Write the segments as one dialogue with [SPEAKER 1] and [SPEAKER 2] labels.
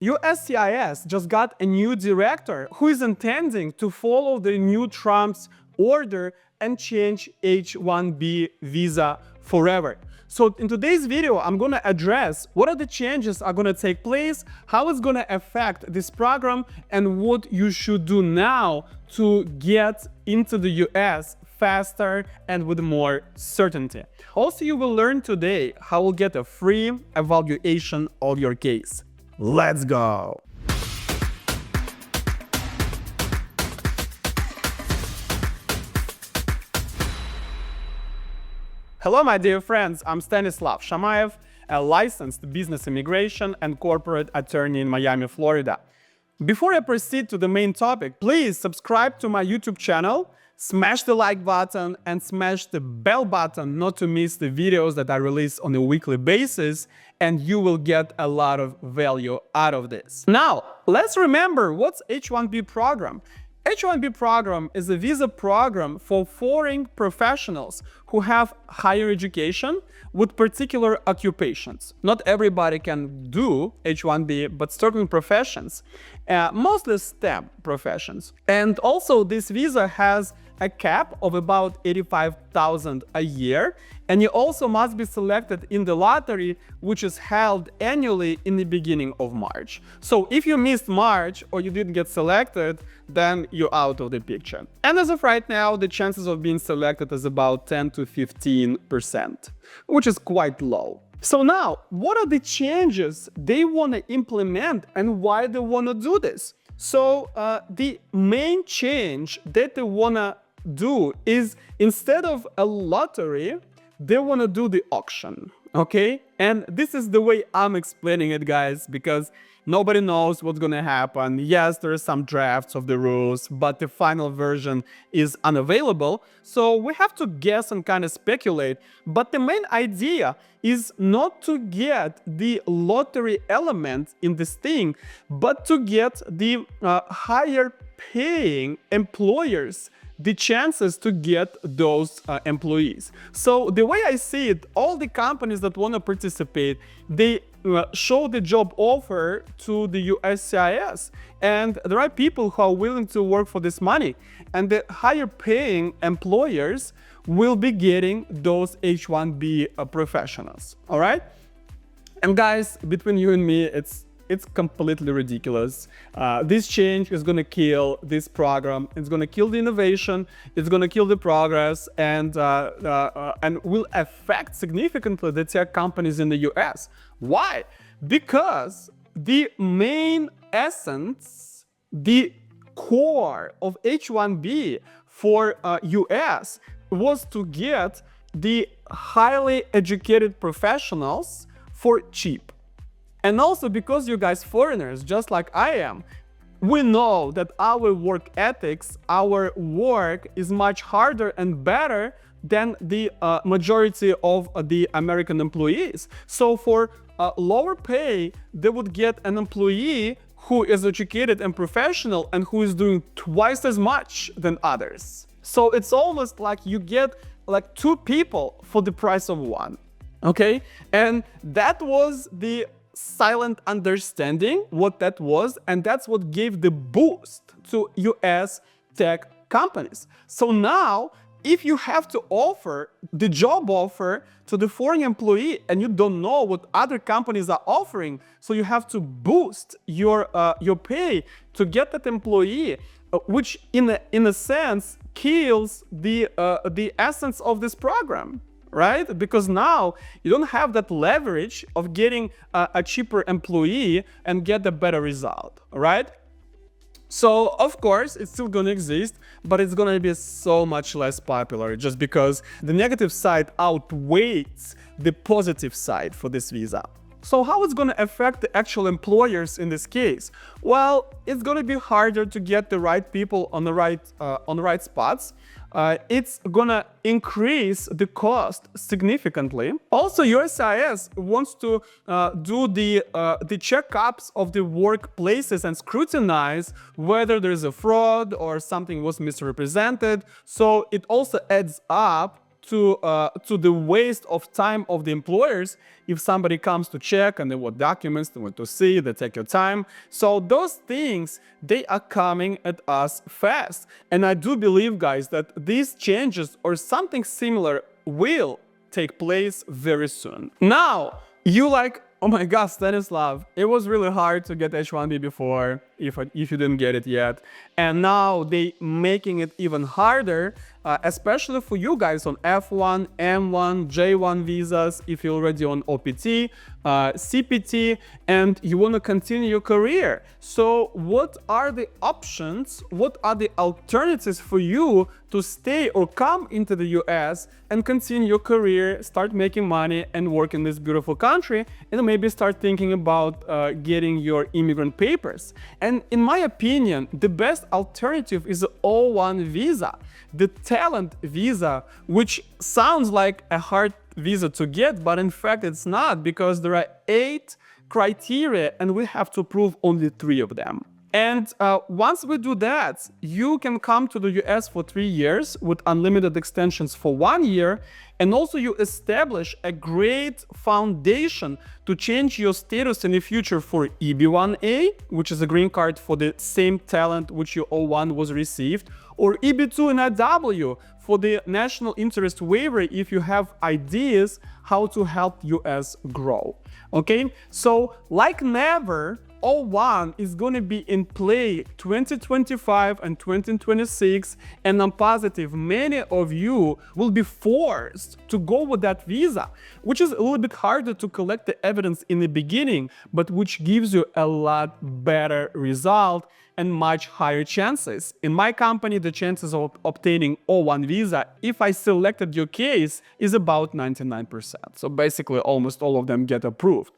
[SPEAKER 1] USCIS just got a new director who is intending to follow the new Trump's order and change H-1B visa forever. So in today's video, I'm going to address what are the changes are going to take place, how it's going to affect this program, and what you should do now to get into the US faster and with more certainty. Also, you will learn today how to get a free evaluation of your case. Let's go! Hello, my dear friends. I'm Stanislav Shamayev, a licensed business immigration and corporate attorney in Miami, Florida. Before I proceed to the main topic, please subscribe to my YouTube channel, smash the like button, and smash the bell button not to miss the videos that I release on a weekly basis, and you will get a lot of value out of this. Now, let's remember what's H-1B program. H-1B program is a visa program for foreign professionals who have higher education with particular occupations. Not everybody can do H-1B, but certain professions, mostly STEM professions. And also this visa has a cap of about $85,000 a year, and you also must be selected in the lottery, which is held annually in the beginning of March. So if you missed March or you didn't get selected, then you're out of the picture. And as of right now, the chances of being selected is about 10 to 15%, which is quite low. So now, what are the changes they want to implement and why they want to do this? So the main change that they want to do is, instead of a lottery, they want to do the auction, okay? And this is the way I'm explaining it, guys, because nobody knows what's going to happen. Yes, there are some drafts of the rules, but the final version is unavailable. So we have to guess and kind of speculate. But the main idea is not to get the lottery element in this thing, but to get the higher paying employers the chances to get those employees. So the way I see it, all the companies that want to participate, they show the job offer to the USCIS, and there are people who are willing to work for this money, and the higher paying employers will be getting those H-1B professionals, all right? And guys, between you and me, it's completely ridiculous. This change is going to kill this program. It's going to kill the innovation. It's going to kill the progress, and will affect significantly the tech companies in the US. Why? Because the main essence, the core of H-1B for US was to get the highly educated professionals for cheap. And also because you guys foreigners, just like I am, we know that our work ethics, our work is much harder and better than the majority of the American employees. So for lower pay, they would get an employee who is educated and professional and who is doing twice as much than others. So it's almost like you get like two people for the price of one, okay? And that was the silent understanding what that was, and that's what gave the boost to US tech companies. So now, if you have to offer the job offer to the foreign employee and you don't know what other companies are offering, so you have to boost your pay to get that employee, which in a sense kills the essence of this program. Right? Because now you don't have that leverage of getting a cheaper employee and get a better result, right? So of course it's still going to exist, but it's going to be so much less popular just because the negative side outweighs the positive side for this visa. So how it's going to affect the actual employers in this case? Well, it's going to be harder to get the right people on the right spots. It's gonna increase the cost significantly. Also, USCIS wants to do the checkups of the workplaces and scrutinize whether there is a fraud or something was misrepresented. So it also adds up to the waste of time of the employers. If somebody comes to check and they want documents, they want to see, they take your time. So those things, they are coming at us fast. And I do believe, guys, that these changes or something similar will take place very soon. Now, you like, oh my God, Stanislav, it was really hard to get H-1B before, if you didn't get it yet. And now they making it even harder, especially for you guys on F1, M1, J1 visas, if you're already on OPT, CPT, and you want to continue your career. So what are the options? What are the alternatives for you to stay or come into the US and continue your career, start making money and work in this beautiful country, and maybe start thinking about getting your immigrant papers? And in my opinion, the best alternative is the O1 visa, the talent visa, which sounds like a hard visa to get, but in fact it's not, because there are 8 criteria and we have to prove only 3 of them. And once we do that, you can come to the US for 3 years with unlimited extensions for 1 year. And also you establish a great foundation to change your status in the future for EB1A, which is a green card for the same talent which your O1 was received, or EB2 and IW for the national interest waiver if you have ideas how to help US grow. Okay, so like never, O1 is going to be in play 2025 and 2026, and I'm positive many of you will be forced to go with that visa, which is a little bit harder to collect the evidence in the beginning, but which gives you a lot better result and much higher chances. In my company, the chances of obtaining O1 visa, if I selected your case, is about 99%. So basically almost all of them get approved.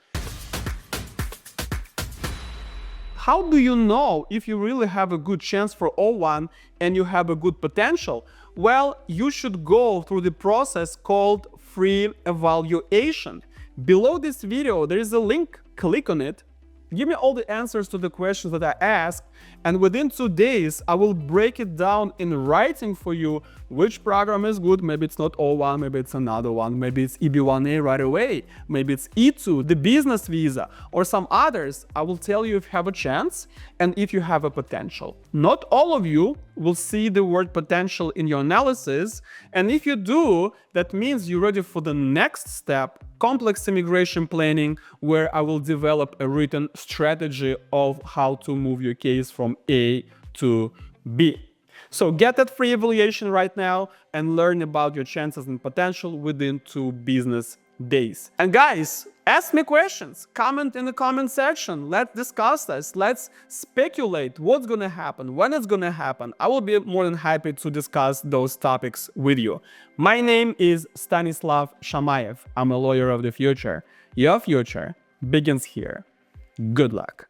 [SPEAKER 1] How do you know if you really have a good chance for O1 and you have a good potential? Well, you should go through the process called free evaluation. Below this video, there is a link. Click on it. Give me all the answers to the questions that I asked, and within 2 days, I will break it down in writing for you which program is good. Maybe it's not O1, maybe it's another one, maybe it's EB1A right away, maybe it's E2, the business visa, or some others. I will tell you if you have a chance and if you have a potential. Not all of you will see the word potential in your analysis, and if you do, that means you're ready for the next step, complex immigration planning, where I will develop a written strategy of how to move your case from A to B. So get that free evaluation right now and learn about your chances and potential within 2 business days. And guys, ask me questions, comment in the comment section. Let's discuss this. Let's speculate what's going to happen, when it's going to happen. I will be more than happy to discuss those topics with you. My name is Stanislav Shamayev. I'm a lawyer of the future. Your future begins here. Good luck.